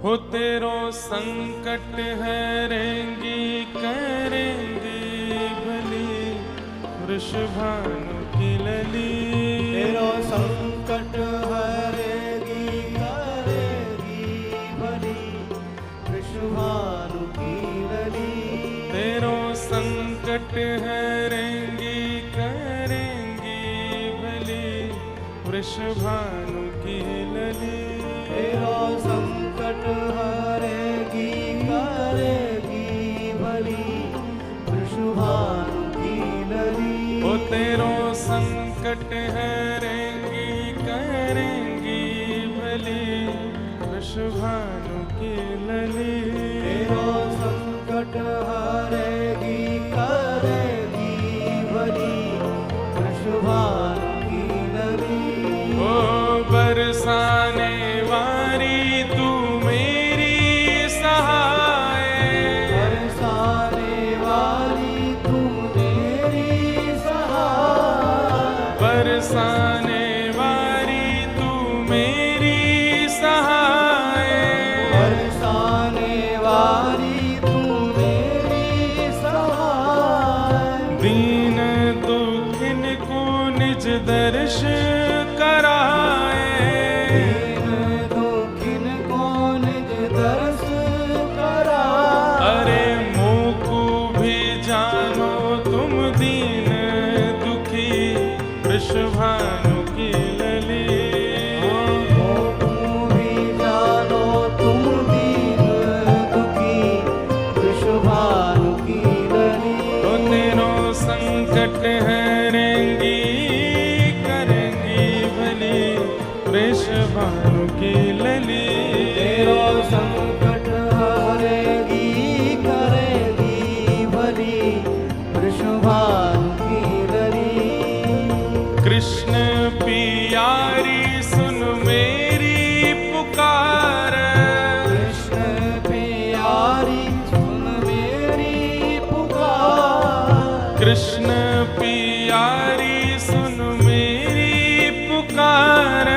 हो तेरो संकट हरेंगी करेंगी भली वृषभानु की लली। तेरो संकट हरेगी करेगी भली वृषभानु की लली। तेरो संकट हरेंगी करेंगी भली वृषभानु की लली। तेरो संकट हरेगी करेगी भली वृषभानु की लली। ओ तेरो संकट हरेंगी करेंगी भली वृषभानु की लली। तेरो संकट हरेगी करेगी भली वृषभानु की लली। ओ बरसाने वारी तू मेरी सहाय। बरसाने वाली तू मेरी सहाय। बरसाने वारी तू मेरी सहाय। बरसाने वाली तू मेरी सहाय। दीन दुखिन को निज दर्श कराए। दीन दुखिन को निज दर्श कराए। अरे मोकू भी जानो तुम दीन दुखी वृषभानु की लली। मोकू भी जानो तुम दीन दुखी वृषभानु की लली। तो तेरो संकट हरेंगी करेंगी भली वृषभानु की लली। तेरो संकट हरेगी करेगी भली वृषभानु की लली। कृष्ण पियारी सुन मेरी पुकार। कृष्ण प्यारी सुन मेरी पुकार। कृष्ण पियारी सुन मेरी पुकार।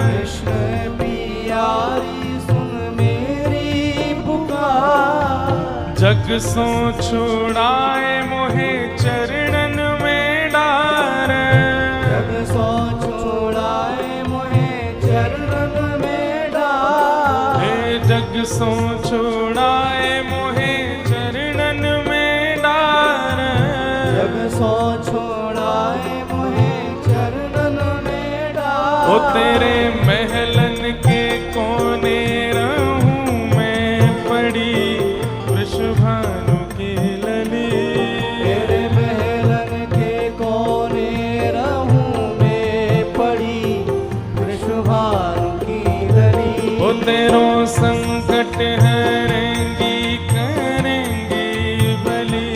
कृष्ण प्यारी सुन मेरी पुकार। जग सो छुड़ाए मोहे चरणन में डार। जग सो छोड़ाए मोहे चरणन में डार। हे जग सो छुड़ाए मोहे चरणन में डार। जग सो छोड़ाए मोहे चरणन में डार। ओ तेरे महलन के कोने रहूं मैं पड़ी वृषभानु की लली। तेरे महलन के कोने रहूं मैं पड़ी वृषभानु की लली। ओ तेरो संकट हरेंगी करेंगी भली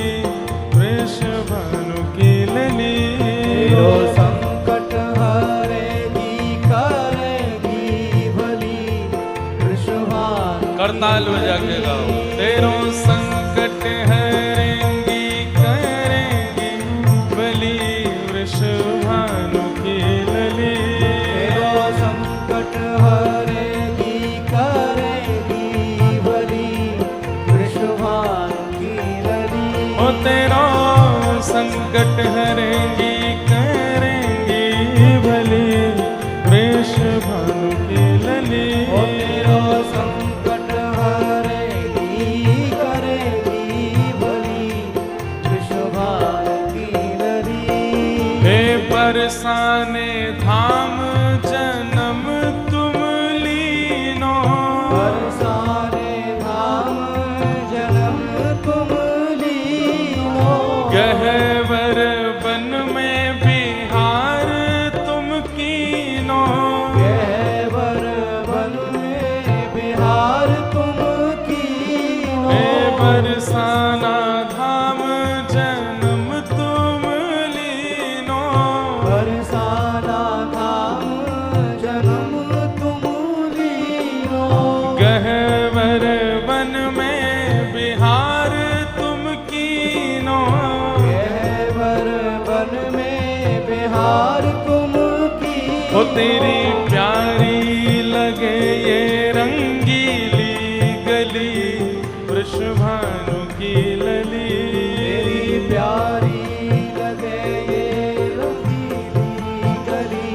वृषभानु की लली। तेरो संकट हरेगी करेगी भली वृषभानु। करताल बजा के गाओ। तेरो संकट हरेंगी करेंगी भली वृषभानु की लली। तेरो संकट हरेगी करेगी भली वृषभानु की लली। ओ तेरो संकट हरेंगी करेंगी भली वृषभानु की लली। ओ तेरो संकट हरेगी करेगी भली वृषभानु की लली। हे बरसाने धाम जन्म तुम लीनो। बरसाने धाम जन्म तुम लीनो। गहवर वन में बिहार तुम कीनो। गहवर वन में बिहार तुम कीनो। हे बरसाना धाम जन्म तुम लीनो। बरसाना धाम जन्म तुम लीनो। गहवर वन में बिहार तुम कीनो। गहवर वन में बिहार तुम कीनो। ओ तेरी प्यारी लगे ये रंगीली वृषभानु की लली। तेरी प्यारी लगे ये रंगीली गली,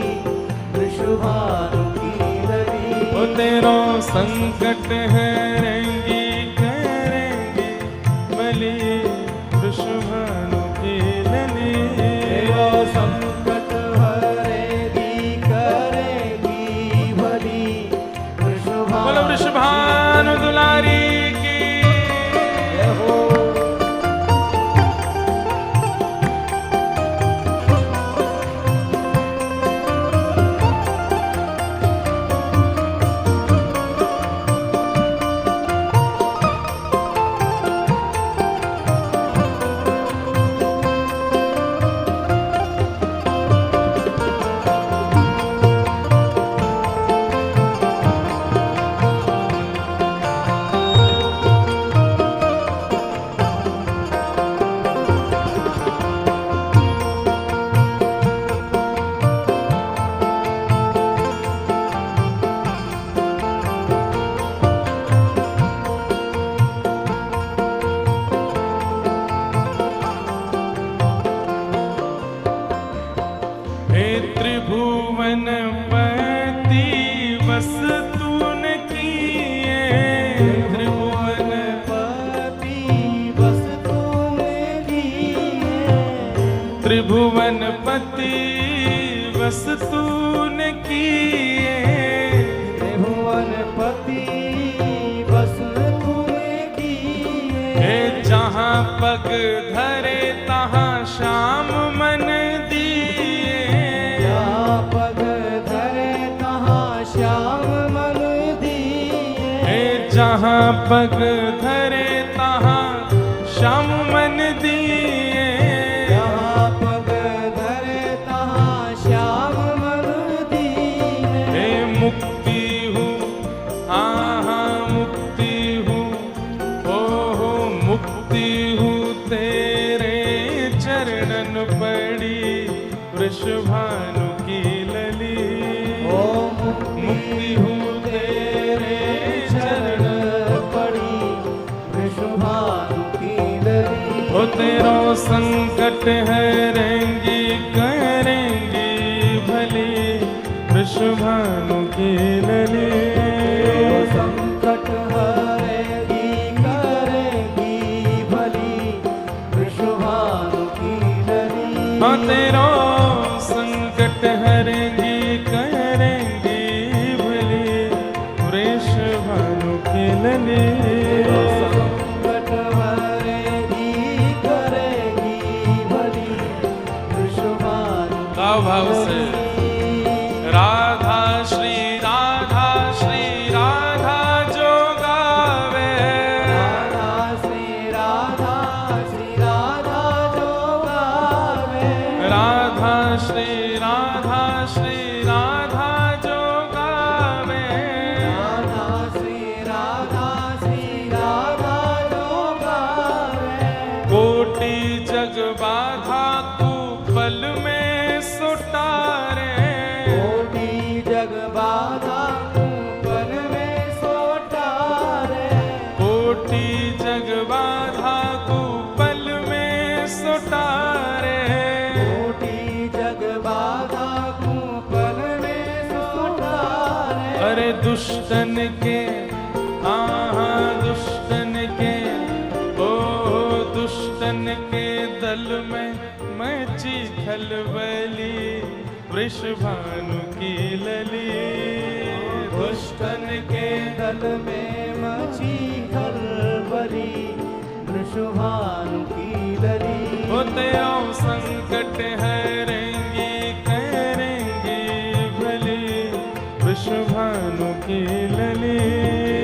वृषभानु की लली। वो तेरो संकट हरेंगी करेंगी भली, वृषभानु की लली। तेरो संकट हरेगी करेगी भली, बोलो वृषभानु दुलारी की। हो। हे त्रिभुवन पति बस तूने किए, त्रिभुवन पति बस तूने किए, त्रिभुवन पति बस तूने किए। त्रिभुवन पति बस तूने किए। हे जहाँ पग धरे तहाँ श्याम मन दिए, जहाँ पग धरे तहाँ श्याम मन दिए। हे जहाँ पग धरे तहाँ श्याम मन दिए। जहाँ पग धरे तहाँ श्याम मन दिए। हे मुक्ति हूँ हाँ मुक्ति हूँ, हो मुक्ति हूँ तेरे चरणन पड़ी, वृषभानु की लली। ओ मुक्ति हूँ तेरे चरण पड़ी, वृषभानु की लली। वो तेरो संकट हरेंगी करेंगी भली, वृषभानु की लली। तेरो संकट हरेगी करेगी भली, वृषभानु की लली। हाँ तेरो संकट हरेंगी करेंगी भली, वृषभानु की लली। तेरो संकट हरेगी करेगी भली, वृषभानु की भाव भाव से लली। राधा श्री राधा जो गावे, राधा श्री राधा जो गावे। राधा श्री राधा जो गावे। राधा श्री राधा जो गावे। कोटि जग बाधा को पल में सुटारे, कोटि जग बाधा पल में सोटारे। कोटि जग बाधा को पल में सुटारे। कोटि जग बाधा पल में सोटारे। अरे दुष्टन के दुष्टन के ओ दुष्टन के दल में मची खलबली, वृषभानु की लली। दुष्टन के दल में मची खलबली, वृषभानु की लली। वो तेरो संकट हरेंगी करेंगी भली, वृषभानु की लली।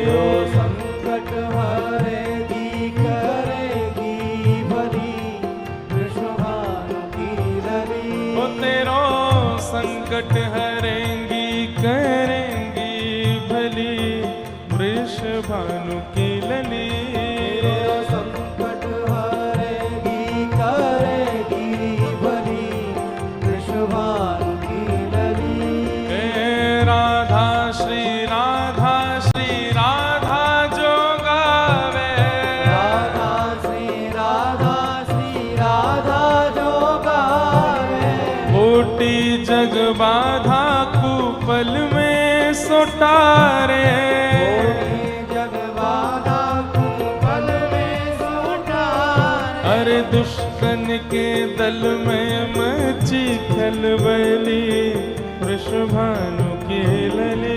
तेरो संकट हरेगी करेगी भली, वृषभानु की लली। वो तेरो संकट हरेंगी करेंगी भली, वृषभानु की लली। तेरो संकट हरेगी करेगी भली, वृषभानु की लली। हे राधा श्री राधा जो गावे, दुष्कन के दल में मची खलबली वृषभानु की लली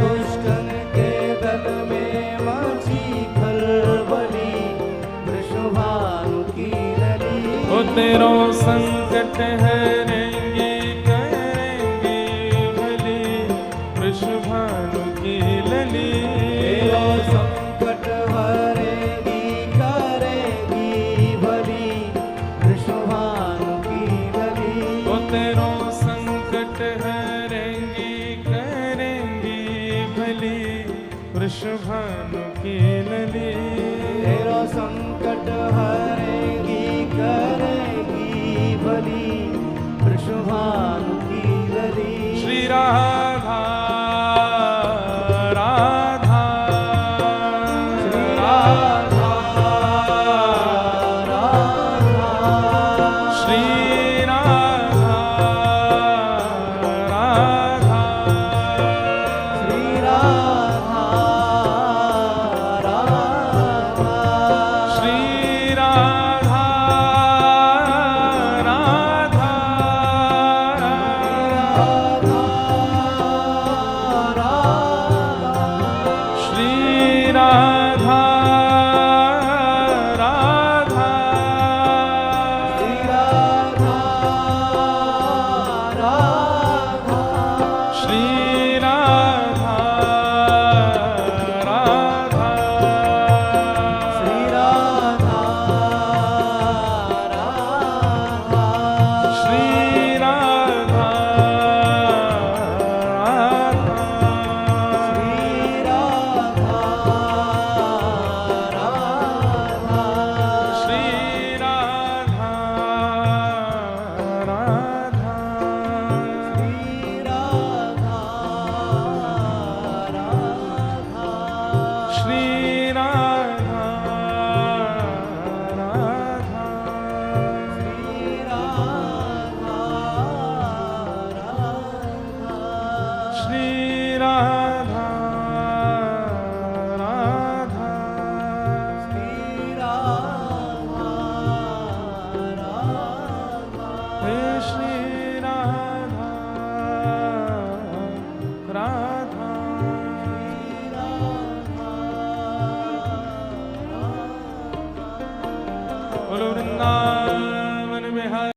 दुष्टन के दल में मची खलबली वृषभानु की लली ओ तेरो संकट हरेंगी करेंगी भली वृषभानु की लली तेरो संकट हरेगी करेगी भली वृषभानु की लली ओ तेरो संकट हरेंगी करेंगी भली वृषभानु की लली तेरो संकट हरेगी करेगी भली वृषभानु की लली श्री राधा राधा श्री राधा राधा श्री राधा राधा श्री राधा राधा श्री राधा राधा श्री राधा राधा श्री राधा राधा श्री राधा श्री राधा राधा श्री राधा राधा श्री राधा राधा हे श्री राधा राधा बोलो वृंदावन